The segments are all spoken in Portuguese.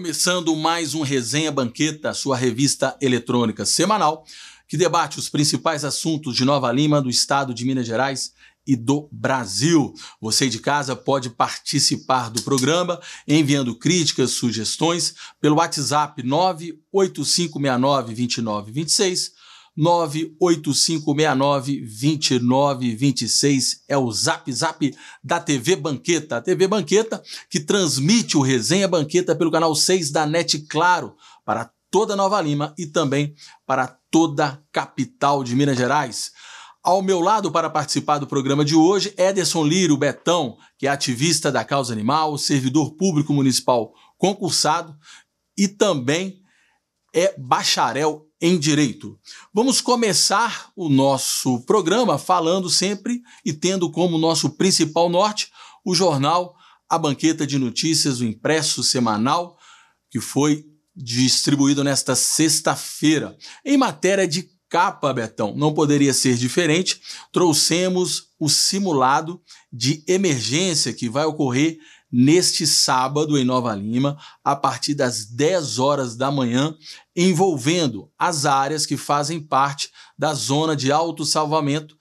começando mais um Resenha Banqueta, sua revista eletrônica semanal, que debate os principais assuntos de Nova Lima, do estado de Minas Gerais e do Brasil. Você de casa pode participar do programa enviando críticas, sugestões pelo WhatsApp 985692926, 985692926 é o zap da TV Banqueta. A TV Banqueta que transmite o Resenha Banqueta pelo canal 6 da NET Claro para toda Nova Lima e também para toda a capital de Minas Gerais. Ao meu lado, para participar do programa de hoje, Ederson Lírio Betão, que é ativista da causa animal, servidor público municipal concursado e também é bacharel em Direito. Vamos começar o nosso programa falando sempre e tendo como nosso principal norte o jornal A Banqueta de Notícias, o impresso semanal, que foi distribuído nesta sexta-feira. Em matéria de capa, Betão, não poderia ser diferente, trouxemos o simulado de emergência que vai ocorrer neste sábado em Nova Lima, a partir das 10 horas da manhã, envolvendo as áreas que fazem parte da zona de autossalvamento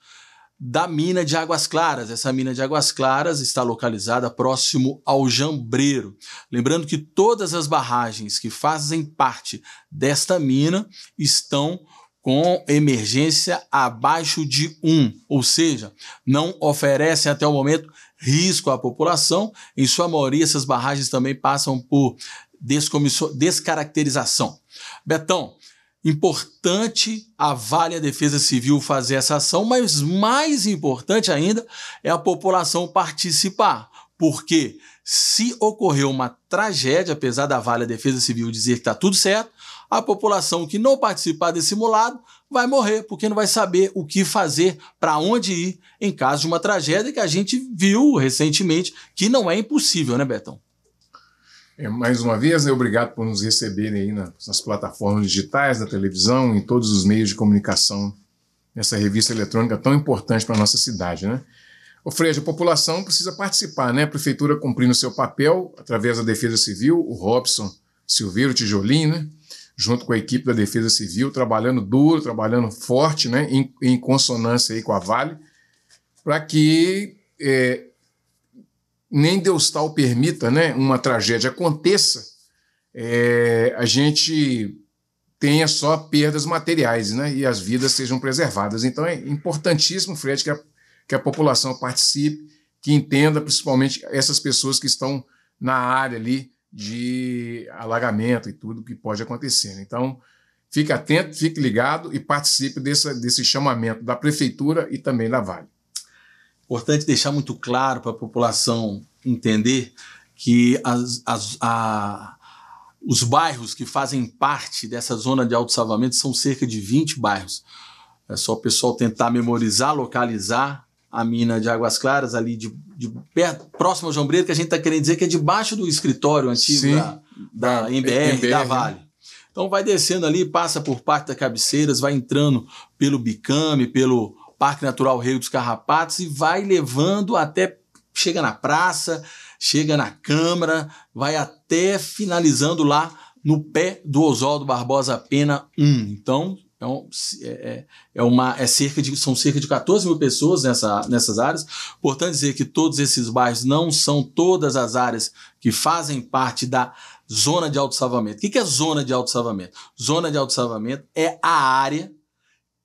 da mina de Águas Claras. Essa mina de Águas Claras está localizada próximo ao Jambreiro. Lembrando que todas as barragens que fazem parte desta mina estão com emergência abaixo de 1, ou seja, não oferecem até o momento risco à população. Em sua maioria, essas barragens também passam por descaracterização. Betão, importante a Vale e a Defesa Civil fazer essa ação, mas mais importante ainda é a população participar, porque se ocorrer uma tragédia, apesar da Vale e a Defesa Civil dizer que está tudo certo, a população que não participar desse simulado vai morrer, porque não vai saber o que fazer, para onde ir em caso de uma tragédia que a gente viu recentemente, que não é impossível, né, Betão? Mais uma vez, obrigado por nos receberem aí nas plataformas digitais, na televisão, em todos os meios de comunicação, nessa revista eletrônica tão importante para a nossa cidade, né? Ô Fred, a população precisa participar, né? A prefeitura cumprindo seu papel através da Defesa Civil, o Robson Silveiro Tijolim, né? Junto com a equipe da Defesa Civil, trabalhando duro, trabalhando forte, né? Em consonância aí com a Vale, para que nem Deus tal permita, né, uma tragédia aconteça, a gente tenha só perdas materiais, né, e as vidas sejam preservadas. Então é importantíssimo, Fred, que a população participe, que entenda principalmente essas pessoas que estão na área ali de alagamento e tudo que pode acontecer. Então, fique atento, fique ligado e participe desse chamamento da Prefeitura e também da Vale. Importante deixar muito claro para a população entender que os bairros que fazem parte dessa zona de autossalvamento são cerca de 20 bairros. É só o pessoal tentar memorizar, localizar a mina de Águas Claras ali de perto, próximo ao Jambreiro, que a gente está querendo dizer que é debaixo do escritório antigo da MBR, da Vale. Então vai descendo ali, passa por parte da Cabeceiras, vai entrando pelo Bicame, pelo Parque Natural Rio dos Carrapatos e vai levando até, chega na praça, chega na Câmara, vai até finalizando lá no pé do Oswaldo Barbosa Pena 1. Então, são cerca de 14 mil pessoas nessas áreas. Importante dizer que todos esses bairros não são todas as áreas que fazem parte da zona de autossalvamento. O que é zona de autossalvamento? Zona de autossalvamento é a área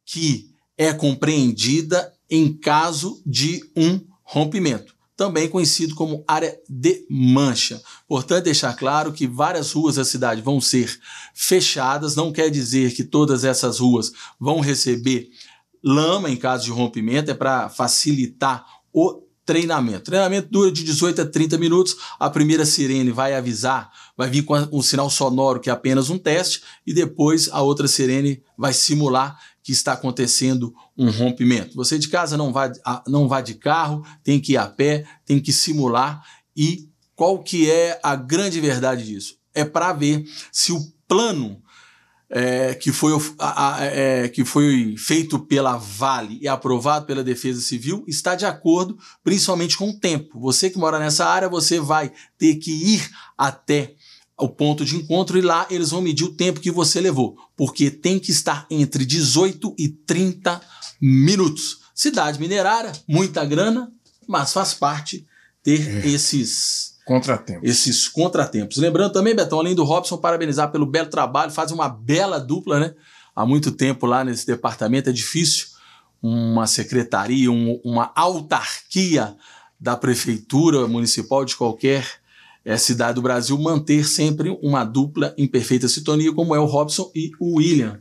que é compreendida em caso de um rompimento, também conhecido como área de mancha. Importante deixar claro que várias ruas da cidade vão ser fechadas, não quer dizer que todas essas ruas vão receber lama em caso de rompimento, é para facilitar o treinamento. O treinamento dura de 18 a 30 minutos, a primeira sirene vai avisar, vai vir com um sinal sonoro que é apenas um teste, e depois a outra sirene vai simular que está acontecendo um rompimento. Você de casa não vai de carro, tem que ir a pé, tem que simular. E qual que é a grande verdade disso? É para ver se o plano que foi feito pela Vale e aprovado pela Defesa Civil está de acordo principalmente com o tempo. Você que mora nessa área, você vai ter que ir até o ponto de encontro e lá eles vão medir o tempo que você levou, porque tem que estar entre 18 e 30 minutos. Cidade minerária, muita grana, mas faz parte ter esses contratempos. Lembrando também, Betão, além do Robson, parabenizar pelo belo trabalho, faz uma bela dupla, né? Há muito tempo lá nesse departamento, é difícil uma secretaria, uma autarquia da prefeitura municipal de qualquer cidade do Brasil manter sempre uma dupla em perfeita sintonia, como é o Robson e o William,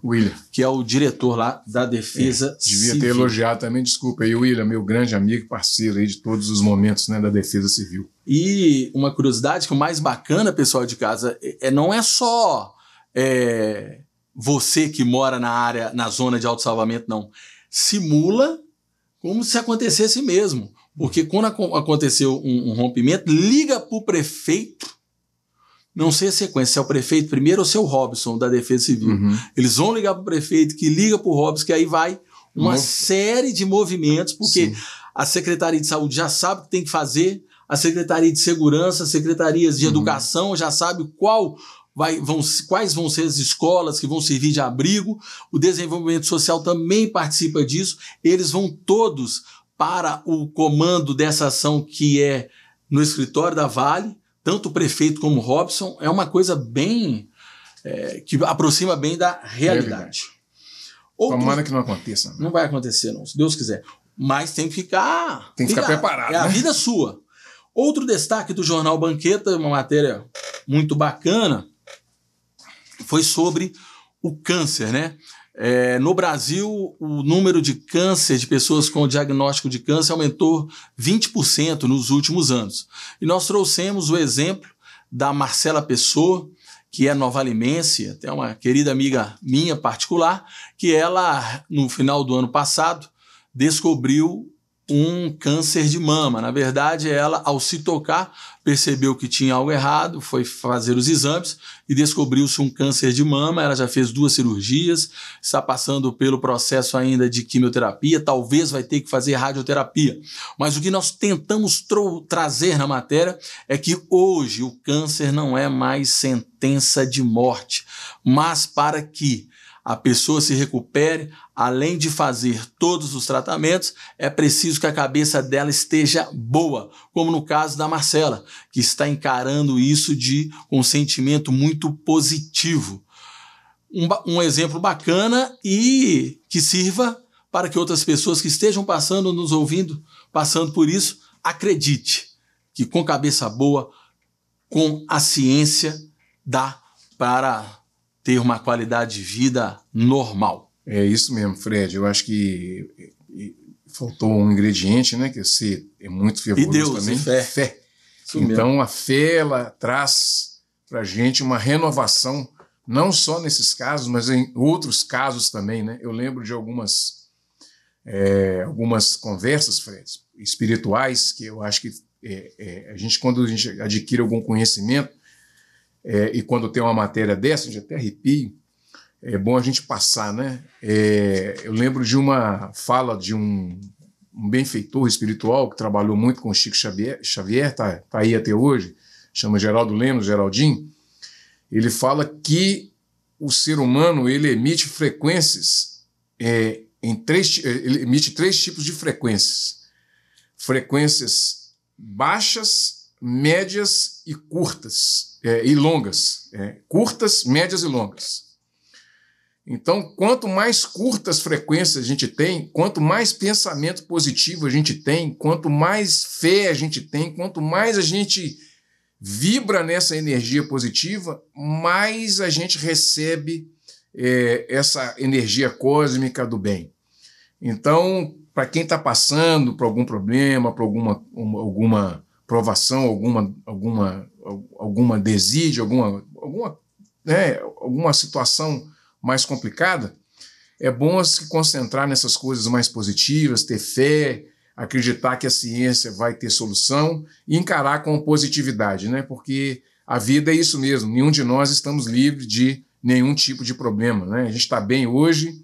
que é o diretor lá da Defesa Civil. Devia ter elogiado também, desculpa aí, o William, meu grande amigo e parceiro aí de todos os momentos, né, da Defesa Civil. E uma curiosidade que o mais bacana, pessoal de casa, não é só você que mora na zona de autossalvamento, não. Simula como se acontecesse mesmo. Porque quando aconteceu um rompimento, liga para o prefeito, não sei a sequência, se é o prefeito primeiro ou se é o Robson da Defesa Civil. Eles vão ligar para o prefeito, que liga para o Robson, que aí vai uma série de movimentos, porque a Secretaria de Saúde já sabe o que tem que fazer, a Secretaria de Segurança, as Secretarias de Educação já sabe quais vão ser as escolas que vão servir de abrigo, o desenvolvimento social também participa disso, eles vão todos para o comando dessa ação que é no escritório da Vale, tanto o prefeito como o Robson, é uma coisa bem que aproxima bem da realidade. Tomara que não aconteça. Não vai acontecer, não, se Deus quiser. Mas tem que ficar preparado. É a vida sua. Outro destaque do jornal Banqueta, uma matéria muito bacana, foi sobre o câncer, né? No Brasil, o número de câncer, de pessoas com diagnóstico de câncer, aumentou 20% nos últimos anos. E nós trouxemos o exemplo da Marcela Pessoa, que é novalimense, até uma querida amiga minha particular, que ela, no final do ano passado, descobriu um câncer de mama. Na verdade, ela, ao se tocar, percebeu que tinha algo errado, foi fazer os exames e descobriu-se um câncer de mama. Ela já fez 2 cirurgias, está passando pelo processo ainda de quimioterapia, talvez vai ter que fazer radioterapia. Mas o que nós tentamos trazer na matéria é que hoje o câncer não é mais sentença de morte, mas para que a pessoa se recupere, além de fazer todos os tratamentos, é preciso que a cabeça dela esteja boa, como no caso da Marcela, que está encarando isso com um sentimento muito positivo. Um exemplo bacana e que sirva para que outras pessoas que estejam passando, nos ouvindo, passando por isso, acredite que com cabeça boa, com a ciência, dá para ter uma qualidade de vida normal. É isso mesmo, Fred. Eu acho que faltou um ingrediente, né? Que você é muito fervoroso e Deus, também. E fé. Então a fé, ela traz para a gente uma renovação, não só nesses casos, mas em outros casos também, né? Eu lembro de algumas conversas, Fred, espirituais, que eu acho que quando a gente adquire algum conhecimento, e quando tem uma matéria dessa, a gente até arrepia, é bom a gente passar, né? Eu lembro de uma fala de um benfeitor espiritual que trabalhou muito com Chico Xavier, tá aí até hoje, chama Geraldo Lemos, Geraldinho. Ele fala que o ser humano ele emite frequências, ele emite 3 tipos de frequências. Frequências baixas, médias e curtas. E longas, curtas, médias e longas. Então, quanto mais curtas frequências a gente tem, quanto mais pensamento positivo a gente tem, quanto mais fé a gente tem, quanto mais a gente vibra nessa energia positiva, mais a gente recebe essa energia cósmica do bem. Então, para quem está passando por algum problema, por alguma provação, alguma desídia, alguma situação mais complicada, é bom se concentrar nessas coisas mais positivas, ter fé, acreditar que a ciência vai ter solução e encarar com positividade, né? Porque a vida é isso mesmo, nenhum de nós estamos livres de nenhum tipo de problema, né? A gente está bem hoje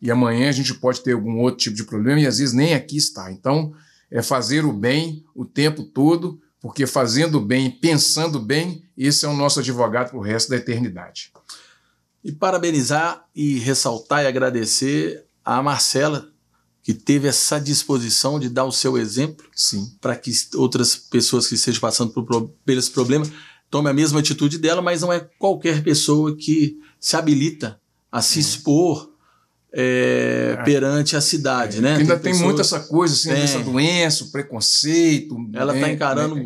e amanhã a gente pode ter algum outro tipo de problema e às vezes nem aqui está. Então, é fazer o bem o tempo todo, porque fazendo bem, pensando bem, esse é o nosso advogado para o resto da eternidade. E parabenizar e ressaltar e agradecer a Marcela, que teve essa disposição de dar o seu exemplo para que outras pessoas que estejam passando por esse problema tomem a mesma atitude dela, mas não é qualquer pessoa que se habilita a se expor perante a cidade, né? Ainda tem muito essa coisa, assim, dessa doença, o preconceito. Ela está encarando.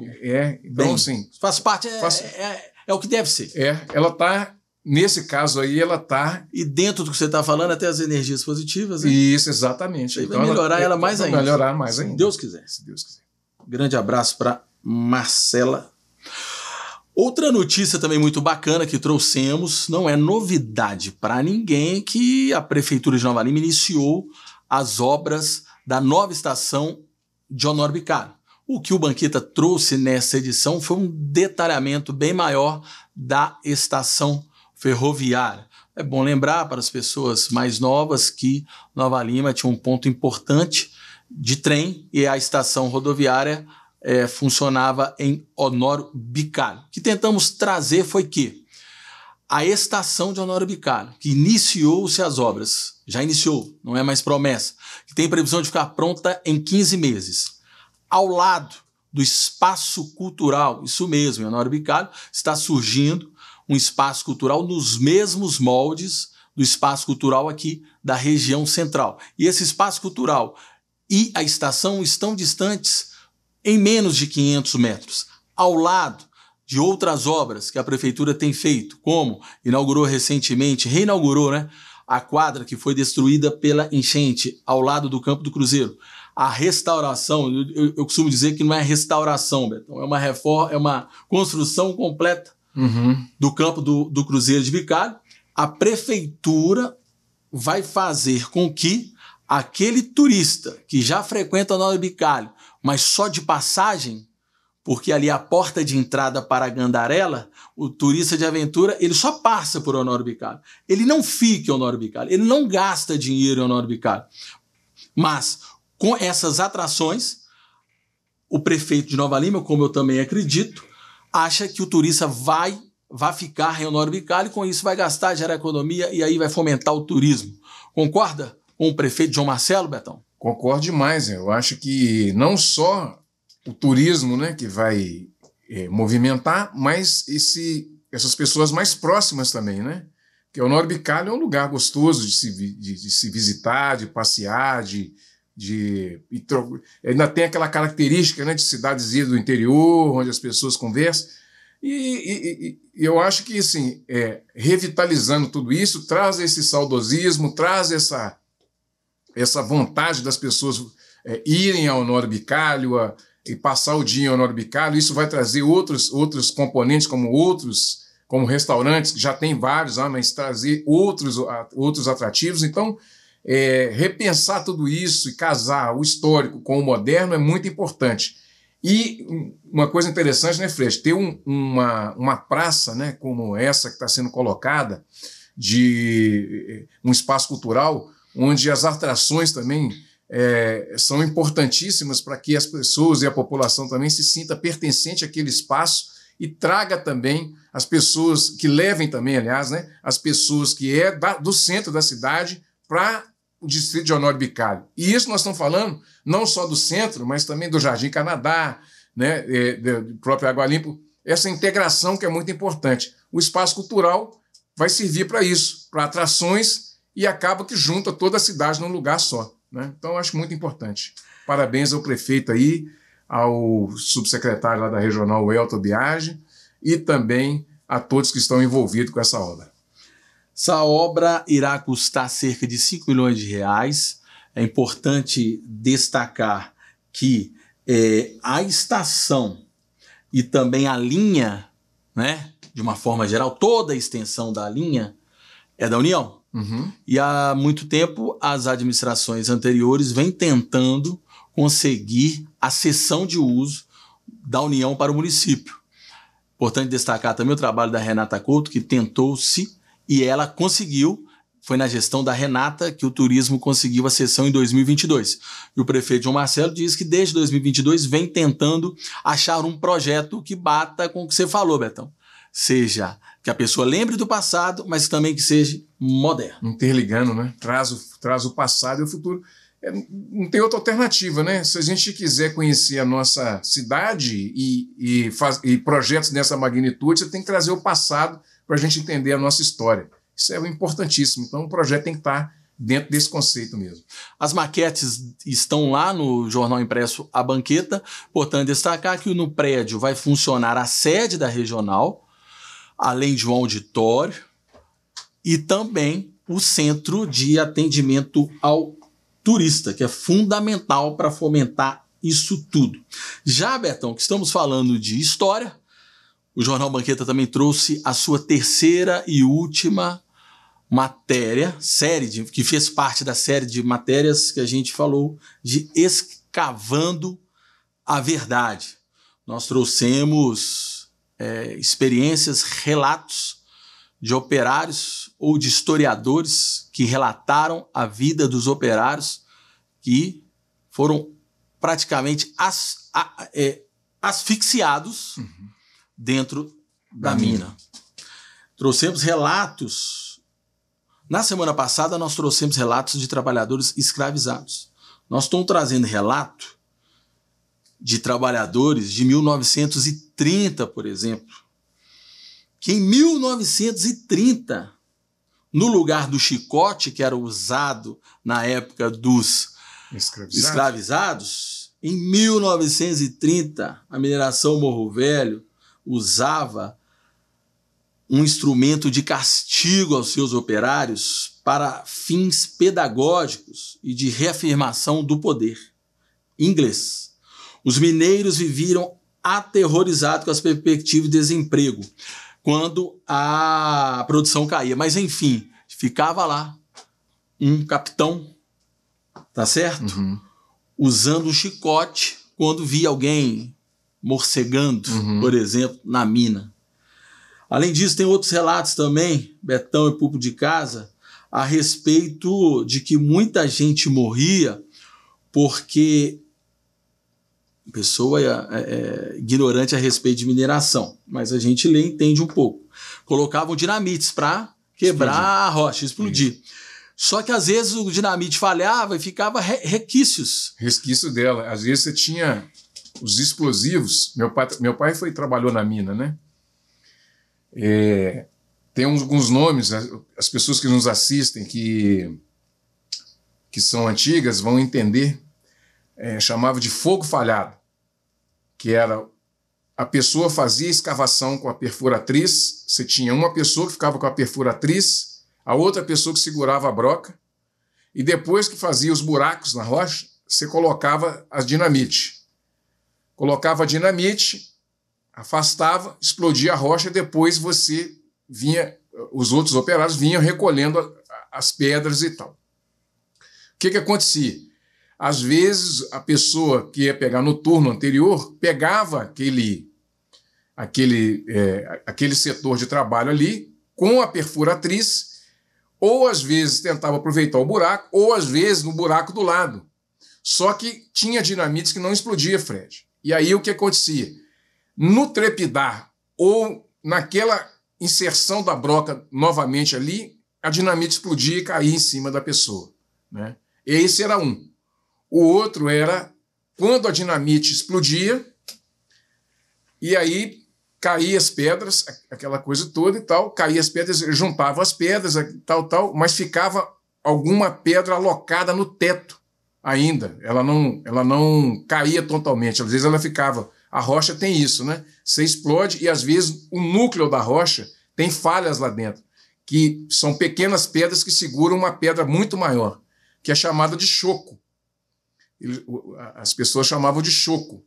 Então, assim. Faz parte, é o que deve ser. Ela está, nesse caso aí, ela está. E dentro do que você está falando, até as energias positivas, né? Isso, exatamente. Então, vai melhorar ela mais ainda. Melhorar mais ainda. Se Deus quiser. Se Deus quiser. Grande abraço para Marcela. Outra notícia também muito bacana que trouxemos, não é novidade para ninguém, que a Prefeitura de Nova Lima iniciou as obras da nova estação de Honório Bicalho. O que o Banqueta trouxe nessa edição foi um detalhamento bem maior da estação ferroviária. É bom lembrar para as pessoas mais novas que Nova Lima tinha um ponto importante de trem e a estação rodoviária funcionava em Honório Bicalho. O que tentamos trazer foi que a estação de Honório Bicalho, que iniciou-se as obras, já iniciou, não é mais promessa, que tem previsão de ficar pronta em 15 meses. Ao lado do espaço cultural, isso mesmo, em Honório Bicalho, está surgindo um espaço cultural nos mesmos moldes do espaço cultural aqui da região central. E esse espaço cultural e a estação estão distantes em menos de 500 metros, ao lado de outras obras que a Prefeitura tem feito, como inaugurou recentemente, reinaugurou, né, a quadra que foi destruída pela enchente ao lado do Campo do Cruzeiro. A restauração, eu costumo dizer que não é restauração, Betão, é uma reforma, é uma construção completa do Campo do Cruzeiro de Bicalho. A Prefeitura vai fazer com que aquele turista que já frequenta Honório Bicalho, mas só de passagem, porque ali é a porta de entrada para Gandarela, o turista de aventura, ele só passa por Honório Bicalho. Ele não fica em Honório Bicalho, ele não gasta dinheiro em Honório Bicalho. Mas, com essas atrações, o prefeito de Nova Lima, como eu também acredito, acha que o turista vai ficar em Honório Bicalho e com isso vai gastar, gerar economia e aí vai fomentar o turismo. Concorda com o prefeito João Marcelo, Betão? Concordo demais. Eu acho que não só o turismo, né, que vai movimentar, mas essas pessoas mais próximas também, né? Porque Honório Bicalho é um lugar gostoso de se visitar, de passear, ainda tem aquela característica, né, de cidadezinha do interior, onde as pessoas conversam. E eu acho que, assim, revitalizando tudo isso, traz esse saudosismo, traz essa vontade das pessoas irem ao Honório Bicalho e passar o dia em Honório Bicalho. Isso vai trazer outros componentes, como restaurantes, que já tem vários, mas trazer outros atrativos. Então, repensar tudo isso e casar o histórico com o moderno é muito importante. E uma coisa interessante, né, Freixo? Ter uma praça, né, como essa que está sendo colocada, de um espaço cultural, onde as atrações também são importantíssimas para que as pessoas e a população também se sinta pertencente àquele espaço e traga também as pessoas, que levem também, aliás, né, as pessoas que do centro da cidade para o distrito de Honório Bicalho. E isso nós estamos falando não só do centro, mas também do Jardim Canadá, né, do próprio Água Limpa, essa integração que é muito importante. O espaço cultural vai servir para isso, para atrações, e acaba que junta toda a cidade num lugar só, né? Então, eu acho muito importante. Parabéns ao prefeito aí, ao subsecretário lá da Regional, Elton Biagi, e também a todos que estão envolvidos com essa obra. Essa obra irá custar cerca de 5 milhões de reais. É importante destacar que a estação e também a linha, né, de uma forma geral, toda a extensão da linha é da União. E há muito tempo as administrações anteriores vêm tentando conseguir a cessão de uso da União para o município. Importante destacar também o trabalho da Renata Couto, que tentou-se e ela conseguiu foi na gestão da Renata que o turismo conseguiu a cessão em 2022. E o prefeito João Marcelo diz que desde 2022 vem tentando achar um projeto que bata com o que você falou, Betão. Seja que a pessoa lembre do passado, mas também que seja moderno. Interligando, né? Traz o passado e o futuro. Não tem outra alternativa, né? Se a gente quiser conhecer a nossa cidade e projetos dessa magnitude, você tem que trazer o passado para a gente entender a nossa história. Isso é importantíssimo. Então, o projeto tem que estar dentro desse conceito mesmo. As maquetes estão lá no jornal impresso A Banqueta. Importante destacar que no prédio vai funcionar a sede da regional, além de um auditório, e também o centro de atendimento ao turista, que é fundamental para fomentar isso tudo. Já, Betão, que estamos falando de história, o Jornal Banqueta também trouxe a sua terceira e última matéria, que fez parte da série de matérias que a gente falou de Escavando a Verdade. Nós trouxemos experiências, relatos de operários ou de historiadores que relataram a vida dos operários que foram praticamente asfixiados dentro da mina. Trouxemos relatos. Na semana passada, nós trouxemos relatos de trabalhadores escravizados. Nós estamos trazendo relato de trabalhadores de 1930, por exemplo, que em 1930, no lugar do chicote, que era usado na época dos escravizados, em 1930, a mineração Morro Velho usava um instrumento de castigo aos seus operários para fins pedagógicos e de reafirmação do poder. Em inglês. Os mineiros viviam aterrorizados com as perspectivas de desemprego quando a produção caía. Mas, enfim, ficava lá um capitão, tá certo? Usando um chicote quando via alguém morcegando, por exemplo, na mina. Além disso, tem outros relatos também, Betão e Público de Casa, a respeito de que muita gente morria porque pessoa ignorante a respeito de mineração, mas a gente lê e entende um pouco. Colocavam dinamites para quebrar a rocha, explodir. Só que às vezes o dinamite falhava e ficava resquícios. Resquício dela. Às vezes você tinha os explosivos. Meu pai trabalhou na mina, né? Tem alguns nomes, as pessoas que nos assistem, que são antigas, vão entender. Chamava de fogo falhado, que era a pessoa fazia escavação com a perfuratriz, você tinha uma pessoa que ficava com a perfuratriz, a outra pessoa que segurava a broca, e depois que fazia os buracos na rocha, você colocava a dinamite. Colocava a dinamite, afastava, explodia a rocha, e depois você vinha, os outros operários vinham recolhendo as pedras e tal. O que acontecia? Às vezes, a pessoa que ia pegar no turno anterior pegava aquele setor de trabalho ali com a perfuratriz, ou às vezes tentava aproveitar o buraco, ou às vezes no buraco do lado. Só que tinha dinamites que não explodia, Fred. E aí o que acontecia? No trepidar ou naquela inserção da broca novamente ali, a dinamite explodia e caía em cima da pessoa, né? Esse era um. O outro era quando a dinamite explodia e aí caía as pedras, aquela coisa toda e tal, caía as pedras, juntava as pedras, tal, mas ficava alguma pedra alocada no teto ainda. Ela não caía totalmente, às vezes ela ficava. A rocha tem isso, né? Você explode e às vezes o núcleo da rocha tem falhas lá dentro, que são pequenas pedras que seguram uma pedra muito maior, que é chamada de choco. As pessoas chamavam de choco.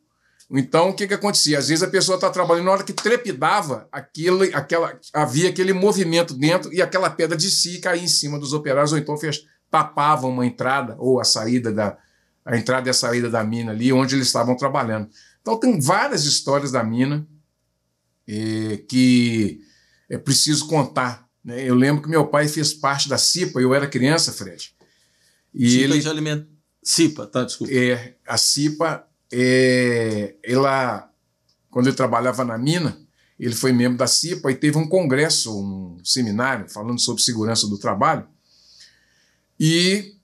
Então, o que acontecia? Às vezes a pessoa está trabalhando, na hora que trepidava, havia aquele movimento dentro e aquela pedra de si caía em cima dos operários, ou então tapavam uma entrada ou a entrada e a saída da mina ali, onde eles estavam trabalhando. Então, tem várias histórias da mina que é preciso contar né? Eu lembro que meu pai fez parte da CIPA, eu era criança, Fred. E CIPA ele de alimento. CIPA, tá, desculpa. a CIPA, ela, quando ele trabalhava na mina, ele foi membro da CIPA e teve um congresso, um seminário falando sobre segurança do trabalho. E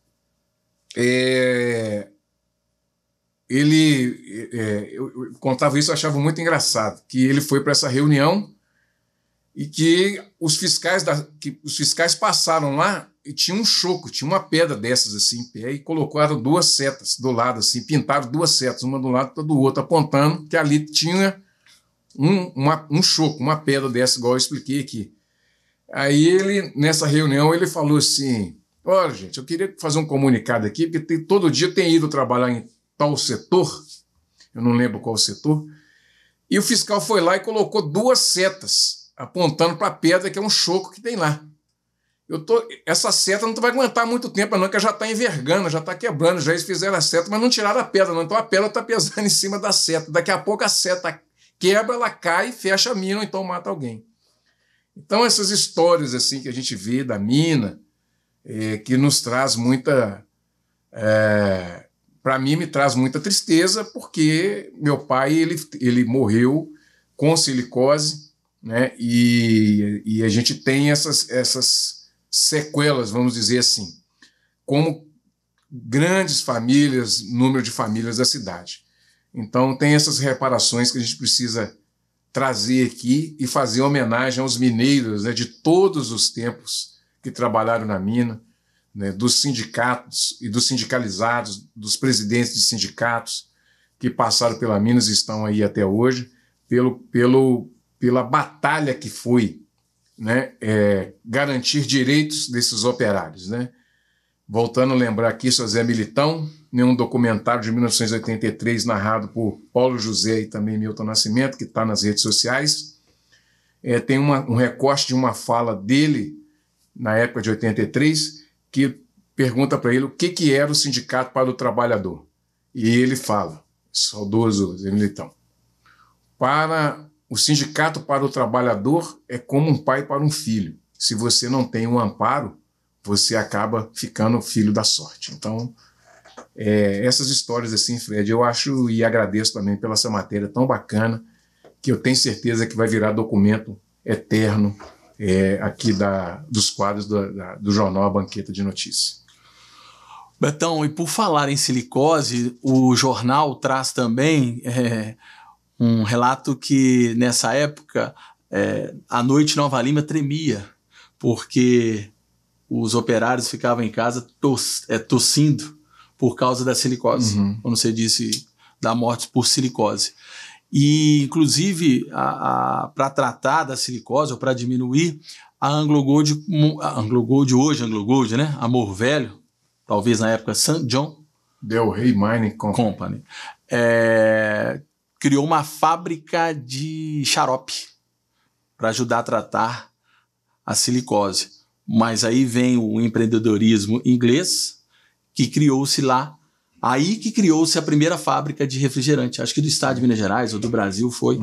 eu contava isso, eu achava muito engraçado, que ele foi para essa reunião e que os fiscais passaram lá e tinha um choco, tinha uma pedra dessas assim em pé e colocaram 2 setas do lado, assim, pintaram 2 setas, uma do lado e outra do outro, apontando que ali tinha um choco, uma pedra dessa, igual eu expliquei aqui. Aí ele, nessa reunião, ele falou assim: olha, gente, eu queria fazer um comunicado aqui, porque todo dia tem ido trabalhar em tal setor, eu não lembro qual setor, e o fiscal foi lá e colocou 2 setas apontando para a pedra, que é um choco que tem lá. Essa seta não vai aguentar muito tempo, não, que já está envergando, já está quebrando, já eles fizeram a seta, mas não tiraram a pedra, não. Então a pedra está pesando em cima da seta. Daqui a pouco a seta quebra, ela cai, fecha a mina, ou então mata alguém. Então essas histórias assim que a gente vê da mina, que nos traz muita... para mim, me traz muita tristeza, porque meu pai ele morreu com silicose, né? E a gente tem essas sequelas, vamos dizer assim, como grandes famílias, número de famílias da cidade. Então tem essas reparações que a gente precisa trazer aqui e fazer homenagem aos mineiros, né, de todos os tempos que trabalharam na mina, né, dos sindicatos e dos sindicalizados, dos presidentes de sindicatos que passaram pela Minas e estão aí até hoje, pela batalha que foi, né, garantir direitos desses operários, né? Voltando a lembrar aqui, seu Zé Militão, em um documentário de 1983 narrado por Paulo José e também Milton Nascimento, que está nas redes sociais, tem um recorte de uma fala dele na época de 83, que pergunta para ele o que era o Sindicato para o Trabalhador. E ele fala, saudoso Zé Militão: o Sindicato para o Trabalhador é como um pai para um filho. Se você não tem um amparo, você acaba ficando filho da sorte. Então, essas histórias assim, Fred, eu acho e agradeço também pela essa matéria tão bacana, que eu tenho certeza que vai virar documento eterno aqui dos quadros do jornal A Banqueta de Notícias. Betão, e por falar em silicose, o jornal traz também um relato que nessa época a noite em Nova Lima tremia, porque os operários ficavam em casa tossindo por causa da silicose, como você disse, da morte por silicose. E, inclusive, para tratar da silicose, ou para diminuir, a Anglo Gold hoje, né? Amor Velho, talvez na época St. John Del Rey Mining Company, criou uma fábrica de xarope para ajudar a tratar a silicose. Mas aí vem o empreendedorismo inglês, que criou-se lá. Aí que criou-se a primeira fábrica de refrigerante. Acho que do estado de Minas Gerais ou do Brasil foi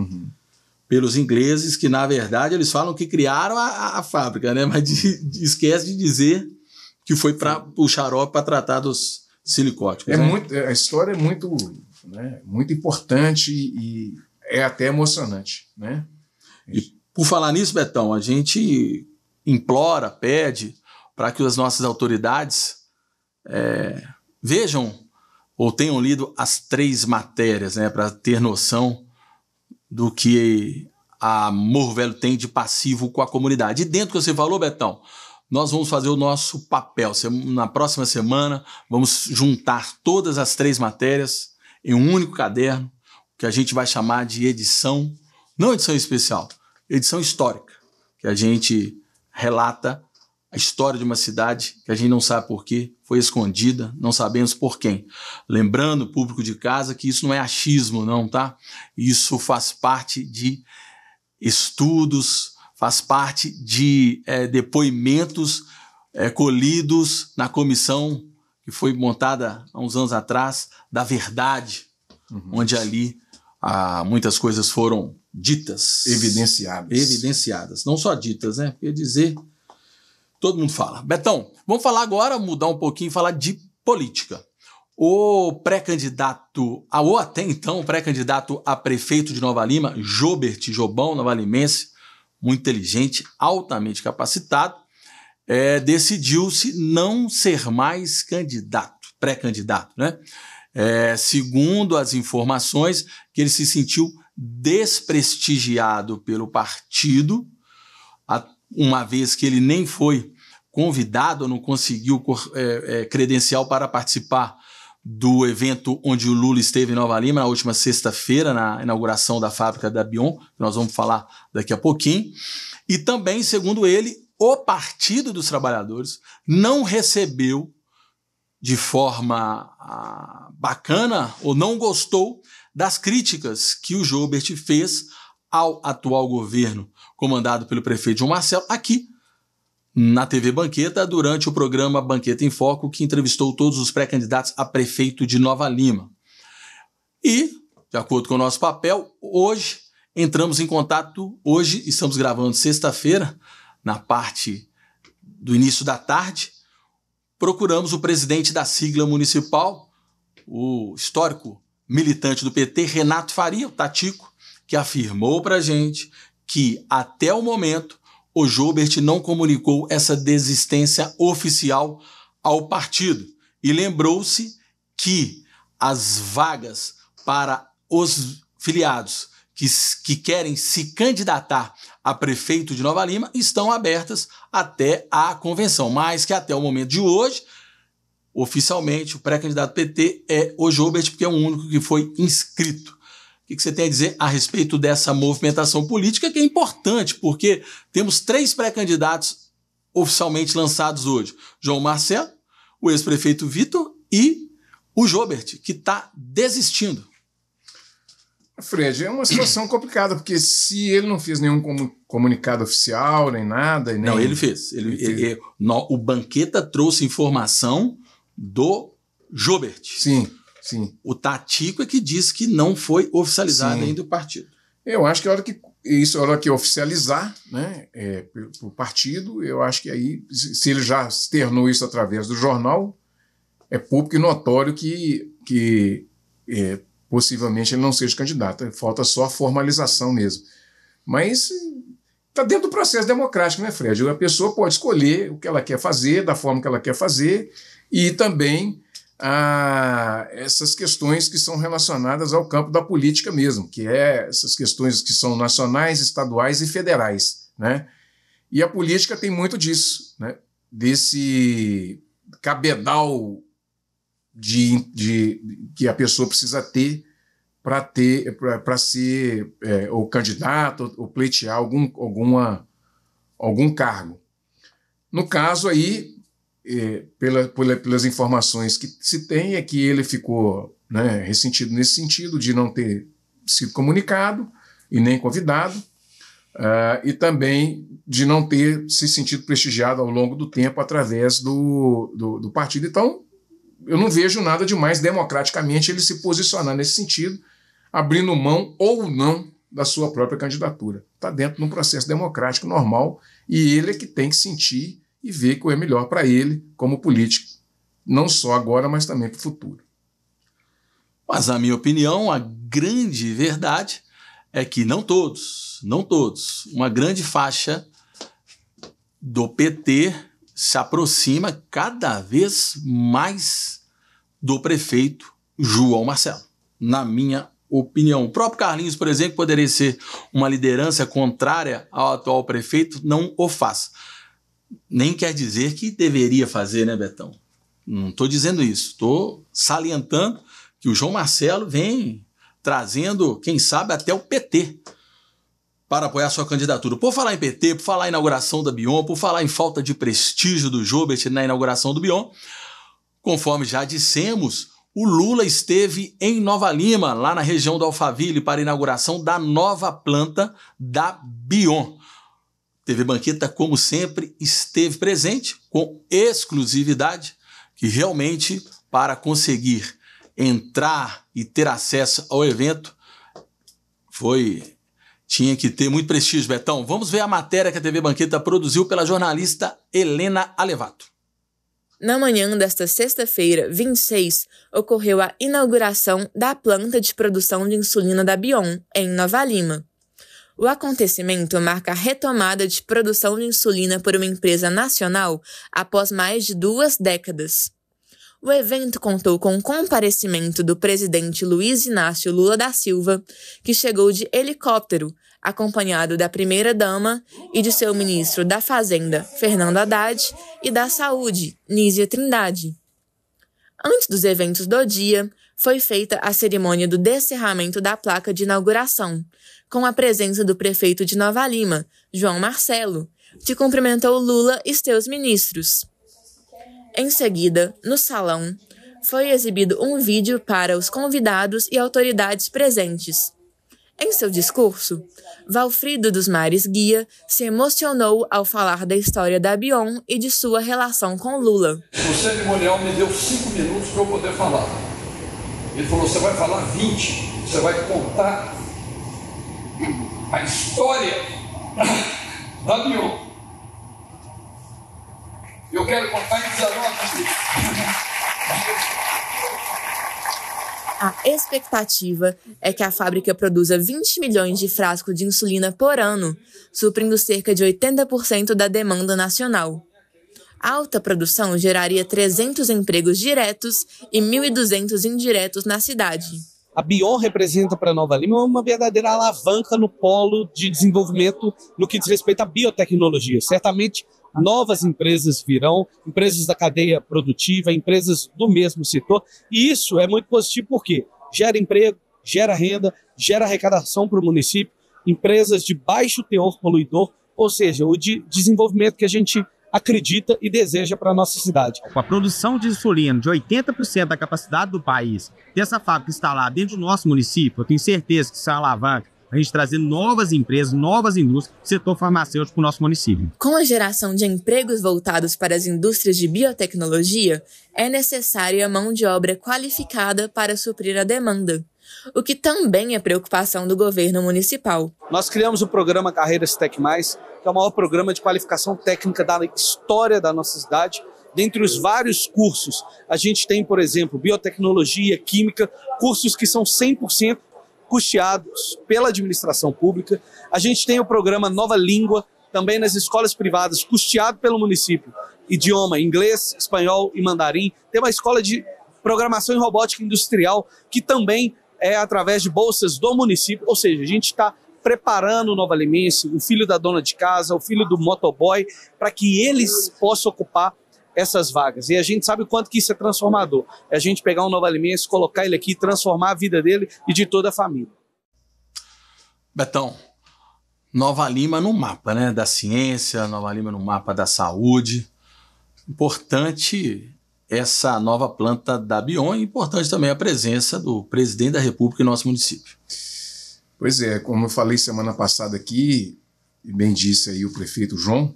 pelos ingleses, que na verdade eles falam que criaram a fábrica, né? Mas esquece de dizer que foi para o xarope para tratar dos silicóticos. A história é muito, né, muito importante e é até emocionante, né? E por falar nisso, Betão, a gente implora, pede para que as nossas autoridades vejam ou tenham lido as 3 matérias, né, para ter noção do que a Morro Velho tem de passivo com a comunidade. E dentro do que você falou, Betão, nós vamos fazer o nosso papel. Na próxima semana, vamos juntar todas as 3 matérias em um único caderno, que a gente vai chamar de edição, não edição especial, edição histórica, que a gente relata a história de uma cidade que a gente não sabe por quê, foi escondida, não sabemos por quem. Lembrando, público de casa, que isso não é achismo, não, tá? Isso faz parte de estudos, faz parte de depoimentos colhidos na comissão que foi montada há uns anos atrás, da Verdade, onde ali muitas coisas foram ditas. Evidenciadas. Não só ditas, né? Porque dizer Todo mundo fala. Betão, vamos falar agora, mudar um pouquinho e falar de política. O pré-candidato, ou até então o pré-candidato a prefeito de Nova Lima, Jobão novalimense, muito inteligente, altamente capacitado, decidiu-se não ser mais pré-candidato, né? Segundo as informações, que ele se sentiu desprestigiado pelo partido, uma vez que ele nem foi convidado, não conseguiu credencial para participar do evento onde o Lula esteve em Nova Lima na última sexta-feira, na inauguração da fábrica da Bion, que nós vamos falar daqui a pouquinho. E também, segundo ele, o Partido dos Trabalhadores não recebeu de forma bacana ou não gostou das críticas que o Jobert fez ao atual governo comandado pelo prefeito João Marcelo, aqui na TV Banqueta, durante o programa Banqueta em Foco, que entrevistou todos os pré-candidatos a prefeito de Nova Lima. E, de acordo com o nosso papel, hoje entramos em contato, hoje estamos gravando sexta-feira, na parte do início da tarde, procuramos o presidente da sigla municipal, o histórico militante do PT, Renato Faria, o Tatico, que afirmou para a gente que, até o momento, o Jobert não comunicou essa desistência oficial ao partido e lembrou-se que as vagas para os filiados que querem se candidatar a prefeito de Nova Lima estão abertas até a convenção, mas que até o momento de hoje, oficialmente, o pré-candidato PT é o Jobert, porque é o único que foi inscrito. O que você tem a dizer a respeito dessa movimentação política, que é importante, porque temos 3 pré-candidatos oficialmente lançados hoje. João Marcelo, o ex-prefeito Vitor e o Jobert, que está desistindo. Fred, é uma situação complicada, porque se ele não fez nenhum comunicado oficial, nem nada... Não, ele fez. O Banqueta trouxe informação do Jobert. Sim. Sim. O Tatico é que diz que não foi oficializado ainda o partido. Eu acho que a hora que oficializar, né, o partido, eu acho que aí, se ele já externou isso através do jornal, é público e notório que possivelmente ele não seja candidato. Falta só a formalização mesmo. Mas está dentro do processo democrático, né, Fred? A pessoa pode escolher o que ela quer fazer, da forma que ela quer fazer, e também essas questões que são relacionadas ao campo da política mesmo, que essas questões que são nacionais, estaduais e federais, né? E a política tem muito disso, né? Desse cabedal que a pessoa precisa ter para ser ou candidato ou pleitear algum cargo. No caso aí, pelas informações que se tem, é que ele ficou, né, ressentido nesse sentido de não ter sido comunicado e nem convidado, e também de não ter se sentido prestigiado ao longo do tempo através do partido. Então, eu não vejo nada de mais democraticamente ele se posicionar nesse sentido, abrindo mão ou não da sua própria candidatura. Está dentro de um processo democrático normal e ele é que tem que sentir e ver que é melhor para ele como político, não só agora, mas também para o futuro. Mas, na minha opinião, a grande verdade é que não todos, uma grande faixa do PT se aproxima cada vez mais do prefeito João Marcelo, na minha opinião. O próprio Carlinhos, por exemplo, poderia ser uma liderança contrária ao atual prefeito, não o faz. Nem quer dizer que deveria fazer, né, Betão? Não estou dizendo isso. Estou salientando que o João Marcelo vem trazendo, quem sabe, até o PT para apoiar sua candidatura. Por falar em PT, por falar em inauguração da Bion, por falar em falta de prestígio do Jobert na inauguração do Bion, conforme já dissemos, o Lula esteve em Nova Lima, lá na região do Alphaville, para a inauguração da nova planta da Bion. TV Banqueta, como sempre, esteve presente com exclusividade, que realmente, para conseguir entrar e ter acesso ao evento, Tinha que ter muito prestígio, Betão. Vamos ver a matéria que a TV Banqueta produziu pela jornalista Helena Alevato. Na manhã desta sexta-feira, 26, ocorreu a inauguração da planta de produção de insulina da Bion, em Nova Lima. O acontecimento marca a retomada de produção de insulina por uma empresa nacional após mais de 2 décadas. O evento contou com o comparecimento do presidente Luiz Inácio Lula da Silva, que chegou de helicóptero, acompanhado da primeira-dama e de seu ministro da Fazenda, Fernando Haddad, e da Saúde, Nízia Trindade. Antes dos eventos do dia, foi feita a cerimônia do descerramento da placa de inauguração, com a presença do prefeito de Nova Lima, João Marcelo, que cumprimentou Lula e seus ministros. Em seguida, no salão, foi exibido um vídeo para os convidados e autoridades presentes. Em seu discurso, Valfrido dos Mares Guia se emocionou ao falar da história da Bion e de sua relação com Lula. O cerimonial me deu 5 minutos para eu poder falar. Ele falou, você vai falar 20, você vai contar a história da Bion. Eu quero contar em 19 minutos. A expectativa é que a fábrica produza 20 milhões de frascos de insulina por ano, suprindo cerca de 80% da demanda nacional. A alta produção geraria 300 empregos diretos e 1.200 indiretos na cidade. A Bion representa para Nova Lima uma verdadeira alavanca no polo de desenvolvimento no que diz respeito à biotecnologia. Certamente, novas empresas virão, empresas da cadeia produtiva, empresas do mesmo setor, e isso é muito positivo porque gera emprego, gera renda, gera arrecadação para o município, empresas de baixo teor poluidor, ou seja, o de desenvolvimento que a gente acredita e deseja para a nossa cidade. Com a produção de insulina de 80% da capacidade do país, dessa fábrica instalada dentro do nosso município, eu tenho certeza que isso é uma alavanca a gente trazer novas empresas, novas indústrias, setor farmacêutico para o nosso município. Com a geração de empregos voltados para as indústrias de biotecnologia, é necessária mão de obra qualificada para suprir a demanda, o que também é preocupação do governo municipal. Nós criamos o programa Carreiras Tec+, que é o maior programa de qualificação técnica da história da nossa cidade. Dentre os vários cursos, a gente tem, por exemplo, biotecnologia, química, cursos que são 100% custeados pela administração pública. A gente tem o programa Nova Língua, também nas escolas privadas, custeado pelo município. Idioma inglês, espanhol e mandarim. Tem uma escola de programação em robótica industrial, que também é através de bolsas do município. Ou seja, a gente está preparando o nova limense, o filho da dona de casa, o filho do motoboy, para que eles possam ocupar essas vagas. E a gente sabe o quanto que isso é transformador. É a gente pegar um Nova Limense, colocar ele aqui, transformar a vida dele e de toda a família. Betão, Nova Lima no mapa, né, da ciência, Nova Lima no mapa da saúde. Importante essa nova planta da Bion, e importante também a presença do presidente da República em nosso município. Pois é, como eu falei semana passada aqui, e bem disse aí o prefeito João,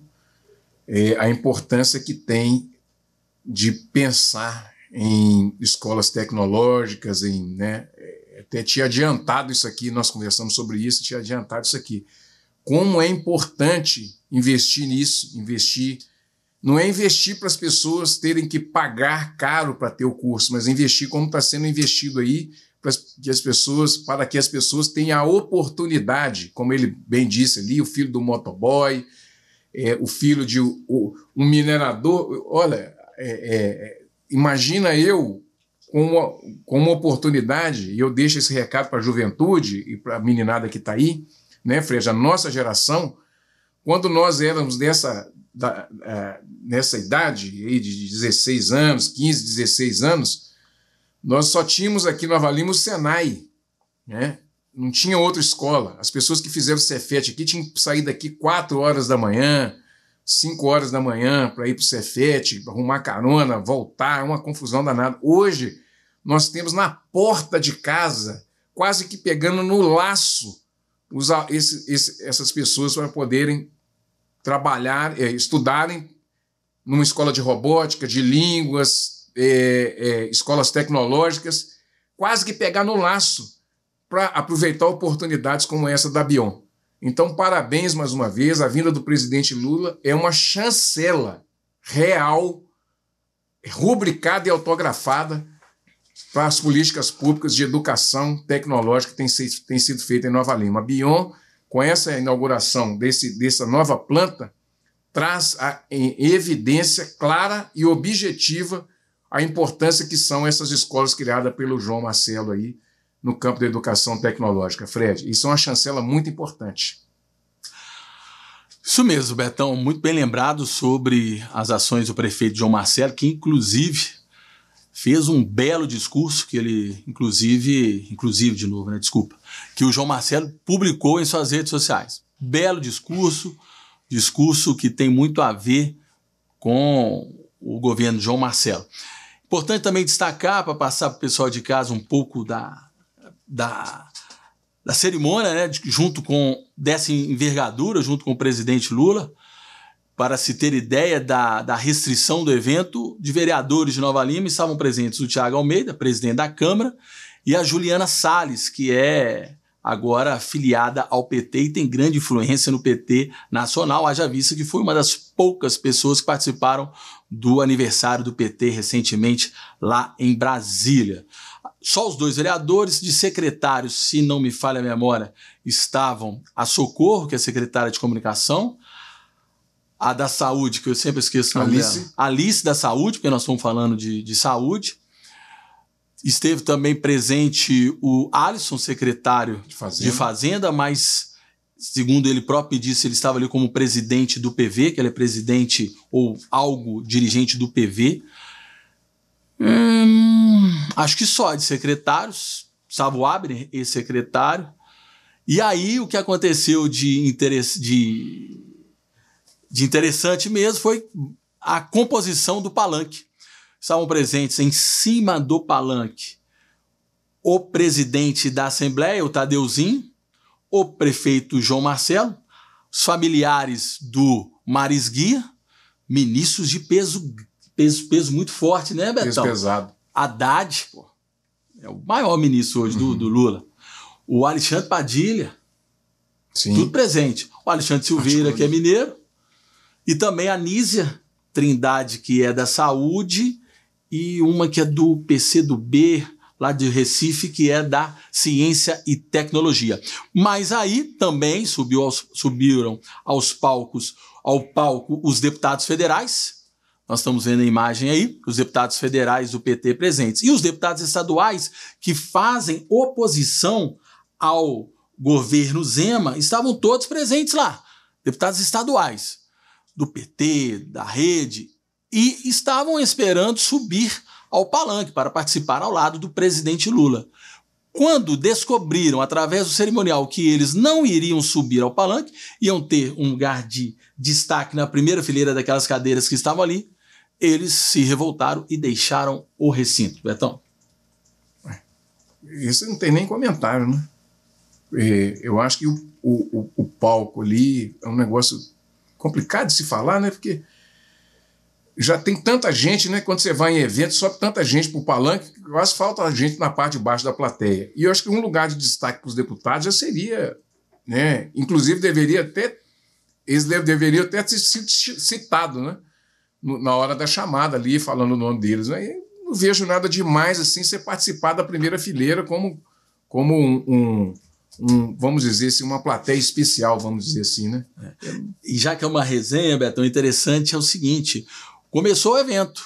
a importância que tem de pensar em escolas tecnológicas, até tinha adiantado isso aqui, nós conversamos sobre isso, tinha adiantado isso aqui. Como é importante investir nisso, não é investir para as pessoas terem que pagar caro para ter o curso, mas investir como está sendo investido aí, para que as pessoas tenham a oportunidade, como ele bem disse ali, o filho do motoboy, o filho de um minerador. Olha, imagina eu com uma oportunidade, e eu deixo esse recado para a juventude e para a meninada que está aí, né, Freja, a nossa geração, quando nós éramos nessa idade aí de 16 anos, 15, 16 anos, nós só tínhamos aqui no Nova Lima o Senai, né? Não tinha outra escola. As pessoas que fizeram o Cefet aqui tinham que sair daqui 4 horas da manhã, 5 horas da manhã para ir para o Cefet, arrumar carona, voltar, uma confusão danada. Hoje, nós temos na porta de casa, quase que pegando no laço, essas pessoas para poderem trabalhar, estudarem numa escola de robótica, de línguas, escolas tecnológicas, quase que pegar no laço para aproveitar oportunidades como essa da Bion. Então, parabéns mais uma vez. A vinda do presidente Lula é uma chancela real, rubricada e autografada para as políticas públicas de educação tecnológica que tem sido feita em Nova Lima. A BION, com essa inauguração dessa nova planta, traz em evidência clara e objetiva a importância que são essas escolas criadas pelo João Marcelo aí no campo da educação tecnológica. Fred, isso é uma chancela muito importante. Isso mesmo, Betão, muito bem lembrado sobre as ações do prefeito João Marcelo, que inclusive fez um belo discurso que ele, inclusive de novo, né, desculpa, que o João Marcelo publicou em suas redes sociais. Belo discurso que tem muito a ver com o governo de João Marcelo. Importante também destacar, para passar para o pessoal de casa um pouco da cerimônia, né, junto com dessa envergadura, junto com o presidente Lula, para se ter ideia da restrição do evento, de vereadores de Nova Lima estavam presentes o Thiago Almeida, presidente da Câmara, e a Juliana Salles, que é agora afiliada ao PT e tem grande influência no PT nacional, haja vista que foi uma das poucas pessoas que participaram do aniversário do PT recentemente lá em Brasília. Só os 2 vereadores, de secretários, se não me falha a memória, estavam a Socorro, que é secretária de comunicação, a da saúde, que eu sempre esqueço o nome dela. Alice da saúde, porque nós estamos falando de saúde. Esteve também presente o Alisson, secretário de Fazenda, mas, segundo ele próprio disse, ele estava ali como presidente do PV, que ele é presidente ou algo dirigente do PV. Acho que só de secretários, estava o Abner, ex-secretário. E aí o que aconteceu de interessante mesmo foi a composição do palanque. Estavam presentes em cima do palanque o presidente da Assembleia, o Tadeuzinho, o prefeito João Marcelo, os familiares do Maris Guia, ministros de peso muito forte, né, Betão? Peso pesado. Haddad, pô, é o maior ministro hoje do Lula. O Alexandre Padilha, sim, tudo presente. O Alexandre Silveira, que é mineiro, e também a Nízia Trindade, que é da Saúde, e uma que é do PCdoB, lá de Recife, que é da Ciência e Tecnologia. Mas aí também subiram ao palco os deputados federais. Nós estamos vendo a imagem aí, os deputados federais do PT presentes. E os deputados estaduais que fazem oposição ao governo Zema estavam todos presentes lá. Deputados estaduais do PT, da Rede, e estavam esperando subir ao palanque para participar ao lado do presidente Lula. Quando descobriram, através do cerimonial, que eles não iriam subir ao palanque, iam ter um lugar de destaque na primeira fileira daquelas cadeiras que estavam ali, eles se revoltaram e deixaram o recinto. Betão? Isso não tem nem comentário, né? Eu acho que o palco ali é um negócio complicado de se falar, né? Porque já tem tanta gente, né? Quando você vai em evento, sobe tanta gente para o palanque, quase falta gente na parte de baixo da plateia. E eu acho que um lugar de destaque para os deputados já seria, né? Inclusive, eles deveriam até ter sido citados, né? Na hora da chamada ali, falando o nome deles. Né? E não vejo nada demais assim você participar da primeira fileira como vamos dizer assim, uma plateia especial, vamos dizer assim, né? E já que é uma resenha, Betão, interessante é o seguinte: começou o evento,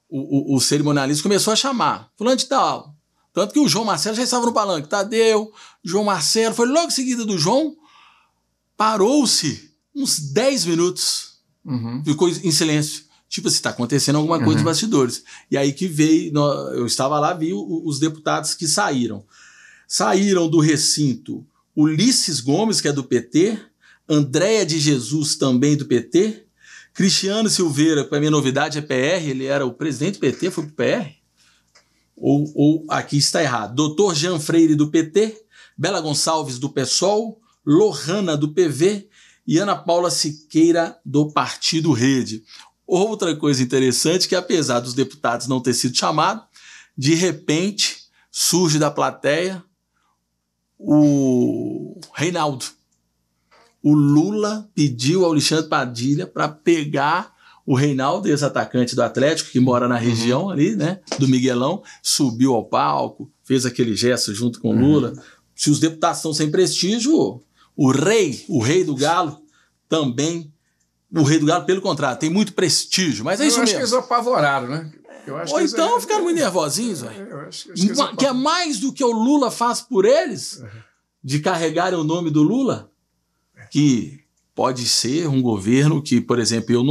o cerimonialista começou a chamar, fulano de tal, tanto que o João Marcelo já estava no palanque, Tadeu, João Marcelo, foi logo em seguida do João, parou-se uns 10 minutos, ficou em silêncio, tipo assim, está acontecendo alguma coisa nos bastidores. E aí que veio, eu estava lá, vi os deputados que saíram do recinto, Ulisses Gomes, que é do PT, Andréia de Jesus, também do PT, Cristiano Silveira, para minha novidade é PR, ele era o presidente do PT, foi pro PR? Ou aqui está errado. Doutor Jean Freire, do PT, Bela Gonçalves, do PSOL, Lohana, do PV e Ana Paula Siqueira, do Partido Rede. Outra coisa interessante, que apesar dos deputados não ter sido chamados, de repente surge da plateia o Reinaldo. o Lula pediu ao Alexandre Padilha para pegar o Reinaldo, ex-atacante do Atlético, que mora na região ali, né, do Miguelão, subiu ao palco, fez aquele gesto junto com o Lula. Se os deputados estão sem prestígio, o rei do Galo, também, o rei do Galo, pelo contrário, tem muito prestígio, mas é isso mesmo. Eu acho que eles apavoraram, né? Ou então ficaram muito nervosinhos, que é mais do que o Lula faz por eles, de carregarem o nome do Lula, que pode ser um governo que, por exemplo, eu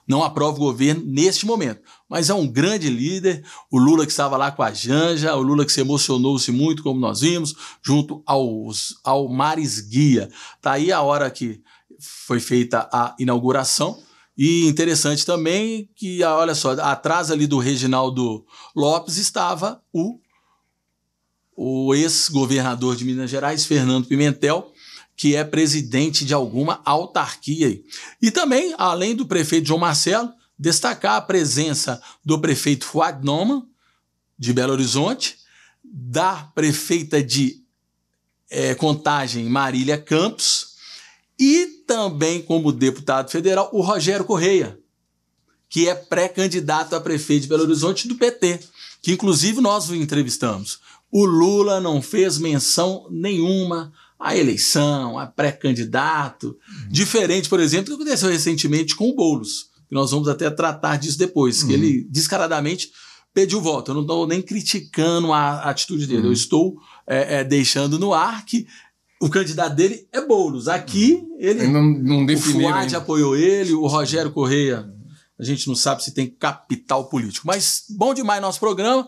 não aprovo o governo neste momento, mas é um grande líder, o Lula que estava lá com a Janja, o Lula que se emocionou-se muito, como nós vimos, junto ao Maris Guia. Está aí a hora que foi feita a inauguração. E interessante também que, olha só, atrás ali do Reginaldo Lopes estava o ex-governador de Minas Gerais, Fernando Pimentel, que é presidente de alguma autarquia. E também, além do prefeito João Marcelo, destacar a presença do prefeito Fuad Noman, de Belo Horizonte, da prefeita de Contagem, Marília Campos, e também, como deputado federal, o Rogério Correia, que é pré-candidato a prefeito de Belo Horizonte do PT, que inclusive nós o entrevistamos. O Lula não fez menção nenhuma à eleição, a pré-candidato, diferente, por exemplo, do que aconteceu recentemente com o Boulos, que nós vamos até tratar disso depois, que ele descaradamente pediu voto. Eu não estou nem criticando a atitude dele, eu estou deixando no ar que o candidato dele é Boulos. Aqui, ele não definiu. O Fuad apoiou ele, o Rogério Correia, a gente não sabe se tem capital político. Mas bom demais nosso programa.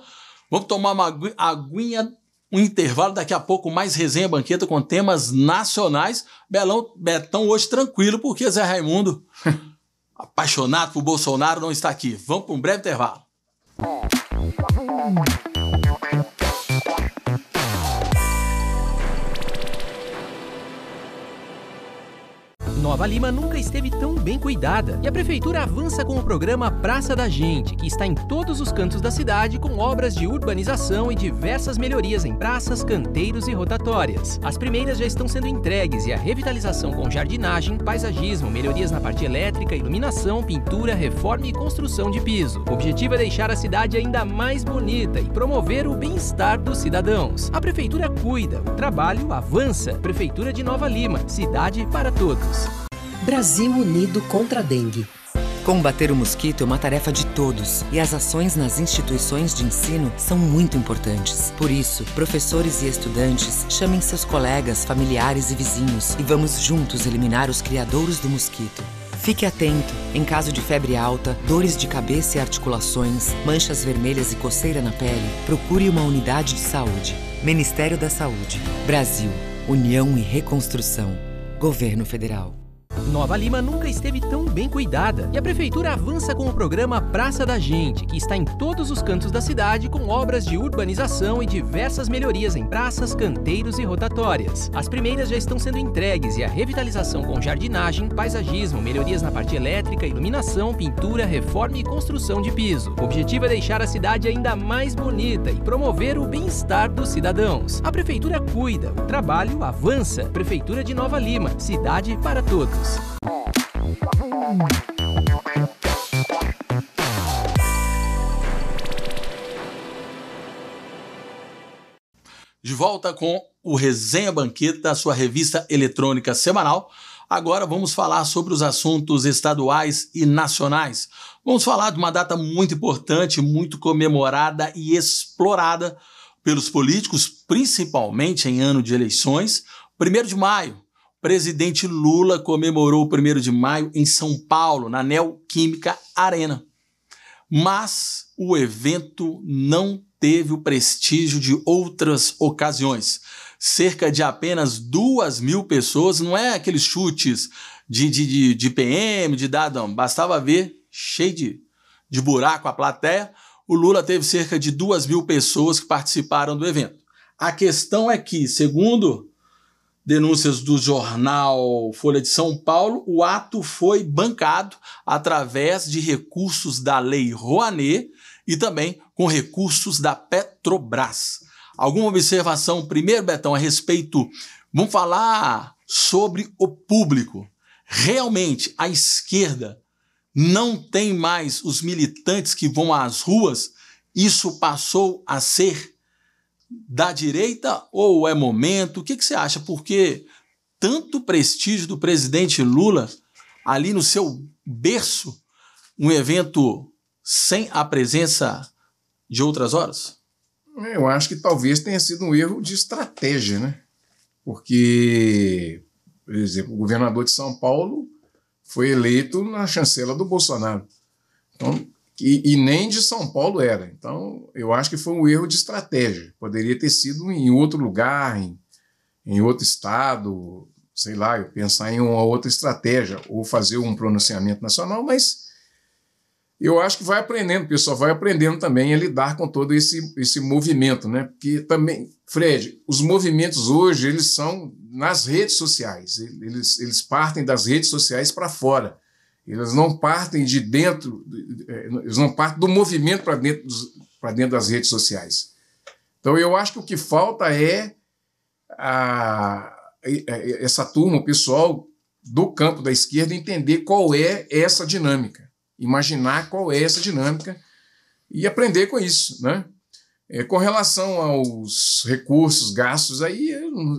Vamos tomar uma aguinha, um intervalo. Daqui a pouco mais resenha banqueta com temas nacionais. Betão hoje tranquilo, porque Zé Raimundo, apaixonado por Bolsonaro, não está aqui. Vamos para um breve intervalo. Nova Lima nunca esteve tão bem cuidada e a Prefeitura avança com o programa Praça da Gente, que está em todos os cantos da cidade com obras de urbanização e diversas melhorias em praças, canteiros e rotatórias. As primeiras já estão sendo entregues e a revitalização com jardinagem, paisagismo, melhorias na parte elétrica, iluminação, pintura, reforma e construção de piso. O objetivo é deixar a cidade ainda mais bonita e promover o bem-estar dos cidadãos. A Prefeitura cuida, o trabalho avança. Prefeitura de Nova Lima, cidade para todos. Brasil unido contra a dengue. Combater o mosquito é uma tarefa de todos e as ações nas instituições de ensino são muito importantes. Por isso, professores e estudantes chamem seus colegas, familiares e vizinhos e vamos juntos eliminar os criadouros do mosquito. Fique atento. Em caso de febre alta, dores de cabeça e articulações, manchas vermelhas e coceira na pele, procure uma unidade de saúde. Ministério da Saúde. Brasil. União e Reconstrução. Governo Federal. Nova Lima nunca esteve tão bem cuidada e a Prefeitura avança com o programa Praça da Gente, que está em todos os cantos da cidade com obras de urbanização e diversas melhorias em praças, canteiros e rotatórias. As primeiras já estão sendo entregues e a revitalização com jardinagem, paisagismo, melhorias na parte elétrica, iluminação, pintura, reforma e construção de piso. O objetivo é deixar a cidade ainda mais bonita e promover o bem-estar dos cidadãos. A Prefeitura cuida, o trabalho avança. Prefeitura de Nova Lima, cidade para todos. De volta com o Resenha Banqueta, a sua revista eletrônica semanal. Agora vamos falar sobre os assuntos estaduais e nacionais. Vamos falar de uma data muito importante, muito comemorada e explorada pelos políticos, principalmente em ano de eleições. 1º de maio. Presidente Lula comemorou o 1º de maio em São Paulo, na Neoquímica Arena. Mas o evento não teve o prestígio de outras ocasiões. Cerca de apenas 2.000 pessoas, não é aqueles chutes de PM, de dado, não. Bastava ver, cheio de buraco a plateia. O Lula teve cerca de 2.000 pessoas que participaram do evento. A questão é que, segundo denúncias do jornal Folha de São Paulo, o ato foi bancado através de recursos da Lei Rouanet e também com recursos da Petrobras. Alguma observação primeiro, Betão, a respeito, vamos falar sobre o público. Realmente, a esquerda não tem mais os militantes que vão às ruas? Isso passou a ser da direita ou é momento? O que você acha? Porque tanto prestígio do presidente Lula ali no seu berço, um evento sem a presença de outras horas? Eu acho que talvez tenha sido um erro de estratégia, né? Porque, por exemplo, o governador de São Paulo foi eleito na chancela do Bolsonaro. Então, e nem de São Paulo era. Então, eu acho que foi um erro de estratégia. Poderia ter sido em outro lugar, em outro estado, sei lá, eu pensar em uma outra estratégia, ou fazer um pronunciamento nacional, mas eu acho que vai aprendendo, o pessoal vai aprendendo também a lidar com todo esse movimento, né? Porque também, Fred, os movimentos hoje, eles são nas redes sociais, eles partem das redes sociais para fora, eles não partem de dentro, eles não partem do movimento para dentro das redes sociais. Então eu acho que o que falta é essa turma, o pessoal do campo da esquerda, entender qual é essa dinâmica, imaginar qual é essa dinâmica e aprender com isso, né? Com relação aos recursos gastos, aí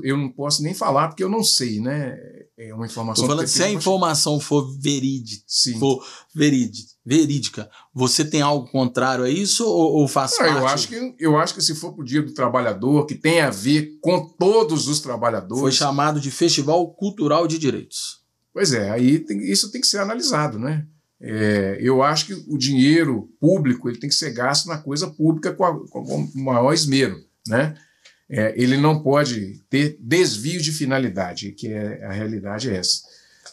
eu não posso nem falar, porque eu não sei, né? É uma informação... Estou falando, se a informação for verídica, você tem algo contrário a isso ou faz parte? Eu acho que se for para o Dia do Trabalhador, que tem a ver com todos os trabalhadores... Foi chamado de Festival Cultural de Direitos. Pois é, aí isso tem que ser analisado, né? Eu acho que o dinheiro público ele tem que ser gasto na coisa pública com o maior esmero, né? Ele não pode ter desvio de finalidade, que a realidade é essa,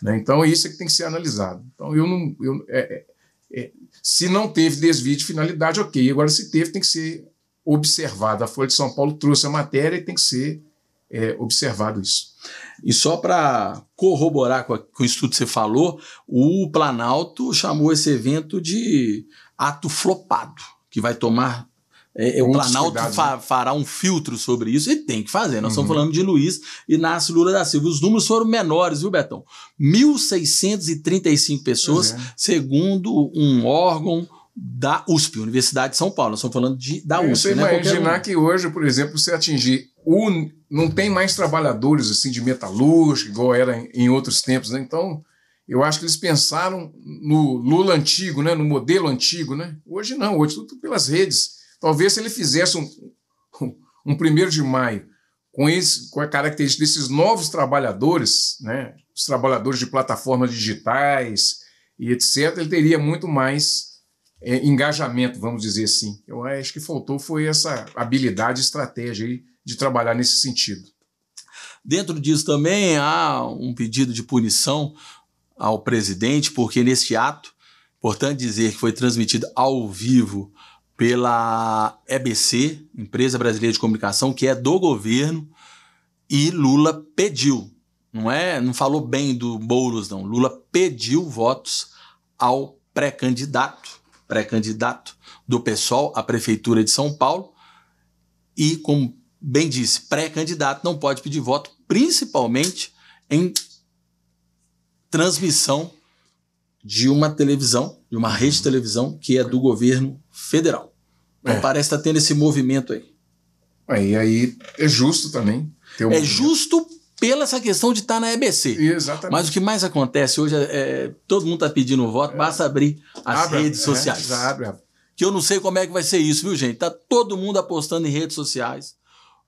né? Então isso é que tem que ser analisado. Então se não teve desvio de finalidade, ok. Agora se teve, tem que ser observado. A Folha de São Paulo trouxe a matéria e tem que ser observado isso. E só para corroborar com isso tudo que você falou, o Planalto chamou esse evento de ato flopado, que vai tomar... o Planalto fará um filtro sobre isso, e tem que fazer. Nós estamos falando de Luiz Inácio Lula da Silva. Os números foram menores, viu, Betão? 1.635 pessoas, segundo um órgão da USP, Universidade de São Paulo. Nós estamos falando da USP. Você imaginar que hoje, por exemplo, você atingir não tem mais trabalhadores assim de metalúrgica, igual era em outros tempos, né? Então, eu acho que eles pensaram no Lula antigo, né? No modelo antigo, né? Hoje não, hoje tudo pelas redes. Talvez se ele fizesse um 1º de maio com a característica desses novos trabalhadores, né? Os trabalhadores de plataformas digitais e etc., ele teria muito mais engajamento, vamos dizer assim. Eu acho que faltou foi essa habilidade e estratégia aí de trabalhar nesse sentido. Dentro disso também há um pedido de punição ao presidente, porque neste ato, importante dizer que foi transmitido ao vivo pela EBC, Empresa Brasileira de Comunicação, que é do governo, e Lula pediu, não falou bem do Boulos, não. Lula pediu votos ao pré-candidato do PSOL à Prefeitura de São Paulo, e, como bem disse, pré-candidato não pode pedir voto, principalmente em transmissão de uma televisão, de uma rede de televisão que é do governo federal. Então parece que está tendo esse movimento aí. Aí é justo também. Justo pela essa questão de estar na EBC. Exatamente. Mas o que mais acontece hoje todo mundo está pedindo voto, basta abrir as redes sociais. Que eu não sei como é que vai ser isso, viu, gente? Tá todo mundo apostando em redes sociais,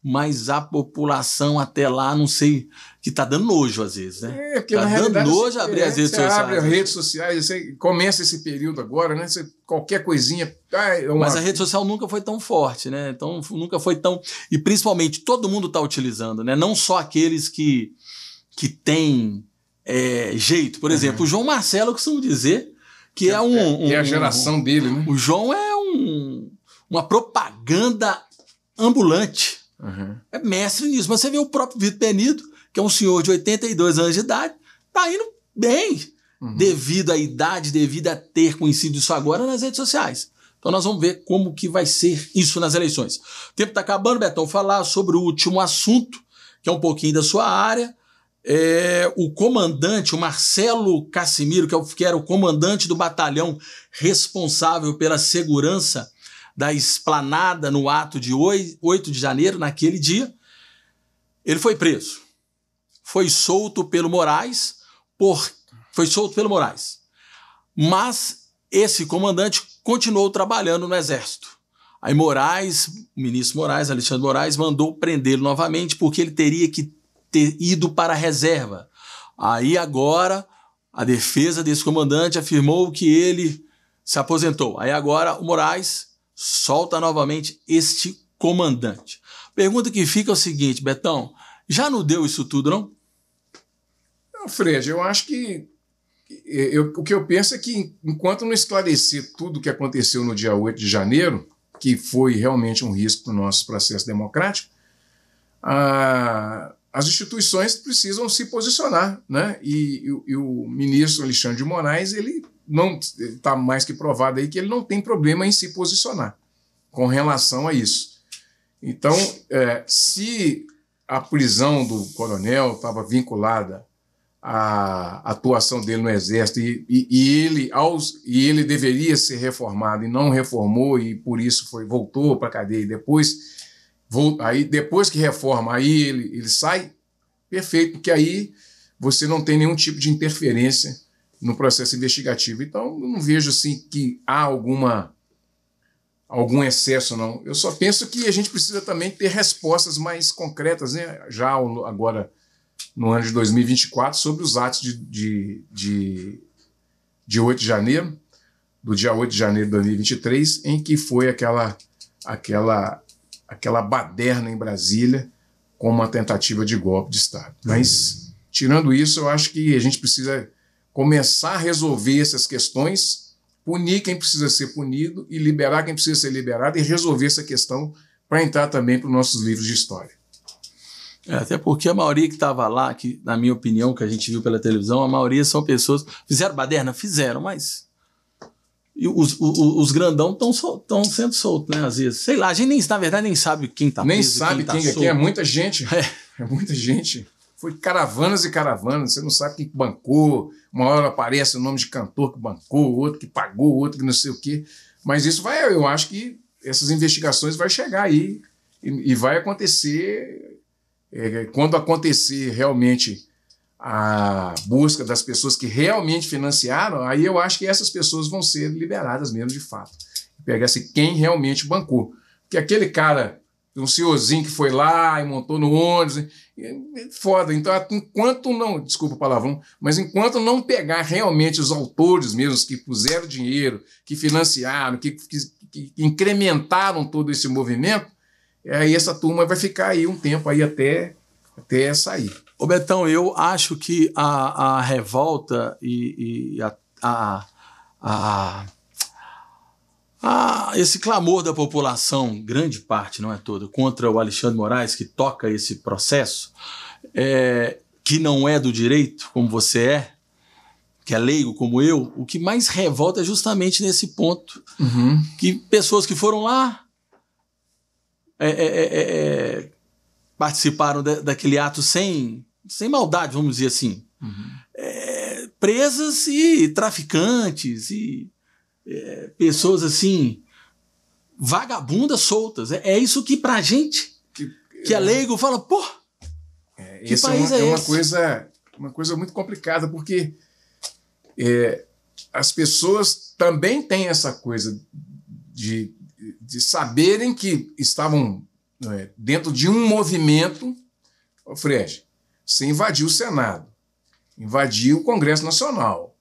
mas a população até lá, não sei, que tá dando nojo às vezes, né? Porque tá dando nojo abrir as redes sociais. Você abre as redes sociais, você começa esse período agora, né? Qualquer coisinha... Mas a rede social nunca foi tão forte, né? Então, nunca foi tão... E principalmente, todo mundo tá utilizando, né? Não só aqueles que têm jeito. Por exemplo, o João Marcelo, eu costumo dizer que é a geração dele, né? O João é uma propaganda ambulante. É mestre nisso. Mas você vê o próprio Vitor Penido, que é um senhor de 82 anos de idade, tá indo bem, devido à idade, devido a ter conhecido isso agora nas redes sociais. Então nós vamos ver como que vai ser isso nas eleições. O tempo está acabando, Betão, falar sobre o último assunto, que é um pouquinho da sua área, o comandante, o Marcelo Cassimiro, que era o comandante do batalhão responsável pela segurança da esplanada no ato de 8 de janeiro, naquele dia, ele foi preso. Foi solto pelo Moraes, mas esse comandante continuou trabalhando no Exército. Aí Moraes, o ministro Moraes, Alexandre Moraes, mandou prendê-lo novamente porque ele teria que ter ido para a reserva. Aí agora a defesa desse comandante afirmou que ele se aposentou. Aí agora o Moraes solta novamente este comandante. Pergunta que fica é o seguinte, Betão, já não deu isso tudo, não? Não, Fred, eu acho que o que eu penso é que enquanto não esclarecer tudo o que aconteceu no dia 8 de janeiro, que foi realmente um risco para o nosso processo democrático, as instituições precisam se posicionar, né? E o ministro Alexandre de Moraes, ele não está mais que provado aí que ele não tem problema em se posicionar com relação a isso. Então, se a prisão do coronel estava vinculada à atuação dele no Exército e ele deveria ser reformado e não reformou e por isso voltou para a cadeia e depois que reforma, aí ele sai, perfeito, porque aí você não tem nenhum tipo de interferência no processo investigativo. Então, eu não vejo assim que há algum excesso, não. Eu só penso que a gente precisa também ter respostas mais concretas, né? Já agora, no ano de 2024, sobre os atos de 8 de janeiro, do dia 8 de janeiro de 2023, em que foi aquela baderna em Brasília com uma tentativa de golpe de Estado. Mas, tirando isso, eu acho que a gente precisa começar a resolver essas questões, punir quem precisa ser punido e liberar quem precisa ser liberado e resolver essa questão para entrar também para os nossos livros de história. Até porque a maioria que estava lá, que na minha opinião, que a gente viu pela televisão, a maioria são pessoas... Fizeram baderna? Fizeram, mas... E os grandão estão sendo soltos, né? Às vezes. Sei lá, a gente na verdade nem sabe quem está preso. Nem sabe quem é muita gente. É muita gente. Foi caravanas e caravanas, você não sabe quem bancou. Uma hora aparece o nome de cantor que bancou, outro que pagou, outro que não sei o quê. Mas isso eu acho que essas investigações vai chegar aí e vai acontecer... quando acontecer realmente a busca das pessoas que realmente financiaram, aí eu acho que essas pessoas vão ser liberadas mesmo de fato. Pegar-se quem realmente bancou. Porque aquele cara, um senhorzinho que foi lá e montou no ônibus, foda. Então, enquanto não, desculpa o palavrão, mas enquanto não pegar realmente os autores mesmos que puseram dinheiro, que financiaram, que incrementaram todo esse movimento, aí essa turma vai ficar aí um tempo aí até sair. Ô Betão, eu acho que a revolta e esse clamor da população, grande parte, não é toda, contra o Alexandre Moraes, que toca esse processo, que não é do direito, como você que é leigo como eu, o que mais revolta é justamente nesse ponto. Uhum. Que pessoas que foram lá participaram daquele ato sem maldade, vamos dizer assim. Uhum. Presas e traficantes e pessoas assim, vagabundas soltas. É isso que pra gente, que é leigo, fala, pô, que país é esse? Uma coisa muito complicada, porque as pessoas também têm essa coisa de saberem que estavam dentro de um movimento. Fred, você invadiu o Senado, invadiu o Congresso Nacional,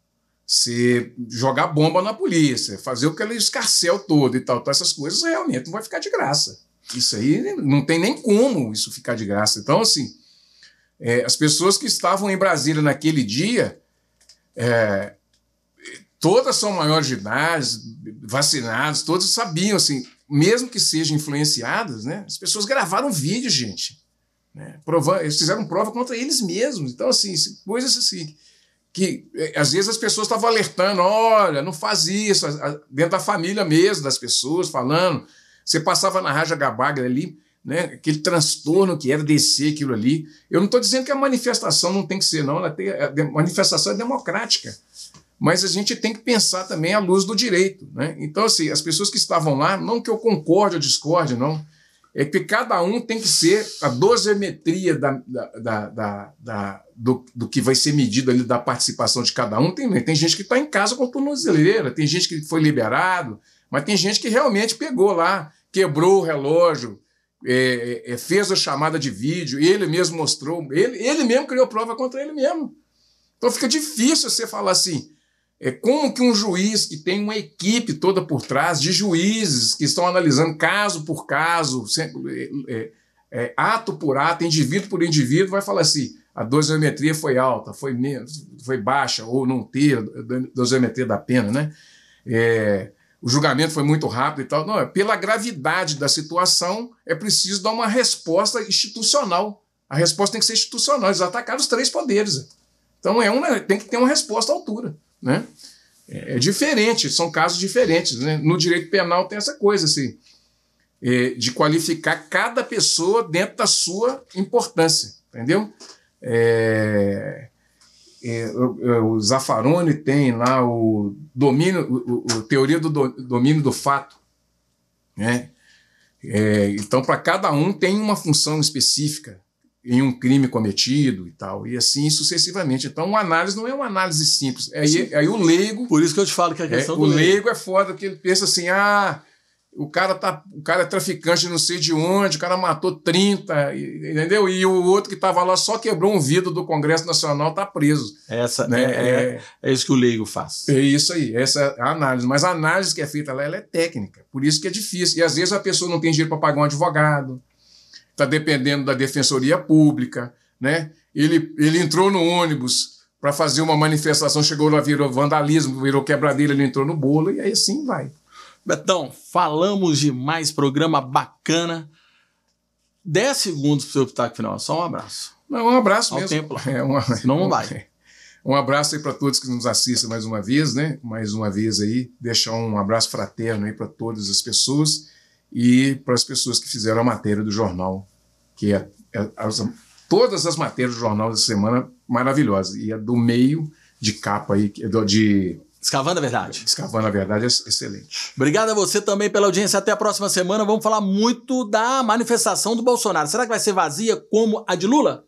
você jogar bomba na polícia, fazer aquele escarcéu todo e tal. Então essas coisas realmente não vai ficar de graça. Isso aí não tem nem como isso ficar de graça. Então, assim, as pessoas que estavam em Brasília naquele dia, todas são maiores de idade, vacinadas, todas sabiam, assim, mesmo que sejam influenciadas, né? As pessoas gravaram vídeo, gente. Né? Eles fizeram prova contra eles mesmos. Então, assim, coisas assim, que às vezes as pessoas estavam alertando, olha, não faz isso, dentro da família mesmo, das pessoas, falando. Você passava na Rádio Gabaga ali, né? Aquele transtorno que era descer aquilo ali. Eu não estou dizendo que a manifestação não tem que ser, não. A manifestação é democrática. Mas a gente tem que pensar também à luz do direito, né? Então, assim, as pessoas que estavam lá, não que eu concorde ou discorde, não, é que cada um tem que ser a dosimetria do que vai ser medido ali da participação de cada um. Tem gente que está em casa com tornozeleira, tem gente que foi liberado, mas tem gente que realmente pegou lá, quebrou o relógio, fez a chamada de vídeo, ele mesmo mostrou, ele mesmo criou prova contra ele mesmo. Então fica difícil você falar assim, como que um juiz que tem uma equipe toda por trás, de juízes que estão analisando caso por caso, ato por ato, indivíduo por indivíduo, vai falar assim, a dosimetria foi alta, foi baixa, ou não ter a dosimetria da pena, né? O julgamento foi muito rápido e tal. Não, pela gravidade da situação, é preciso dar uma resposta institucional. A resposta tem que ser institucional, eles atacaram os 3 poderes. Então tem que ter uma resposta à altura, né? É diferente, são casos diferentes, né? No direito penal tem essa coisa assim, de qualificar cada pessoa dentro da sua importância, entendeu? O Zaffaroni tem lá o domínio, a teoria do domínio do fato, né? Então, para cada um tem uma função específica em um crime cometido e tal, e assim sucessivamente. Então, uma análise não é uma análise simples. Aí o leigo... Por isso que eu te falo que a questão do leigo é foda, porque ele pensa assim, o cara é traficante de não sei de onde, o cara matou 30, entendeu? E o outro que estava lá só quebrou um vidro do Congresso Nacional, está preso. É isso que o leigo faz. É isso aí, essa é a análise. Mas a análise que é feita lá, ela é técnica, por isso que é difícil. E às vezes a pessoa não tem dinheiro para pagar um advogado, está dependendo da defensoria pública, né? Ele entrou no ônibus para fazer uma manifestação, chegou lá, virou vandalismo, virou quebradeira, ele entrou no bolo, e aí assim vai. Betão, falamos demais, programa bacana. 10 segundos para o seu pitaco final, só um abraço. Não, um abraço mesmo. Tempo lá. Senão não vai. Um abraço aí para todos que nos assistem mais uma vez, né? Mais uma vez aí, deixar um abraço fraterno aí para todas as pessoas e para as pessoas que fizeram a matéria do jornal, que todas as matérias do jornal dessa semana maravilhosas, e a do meio de capa aí, Descavando a Verdade. Descavando a Verdade é excelente. Obrigado a você também pela audiência. Até a próxima semana. Vamos falar muito da manifestação do Bolsonaro. Será que vai ser vazia como a de Lula?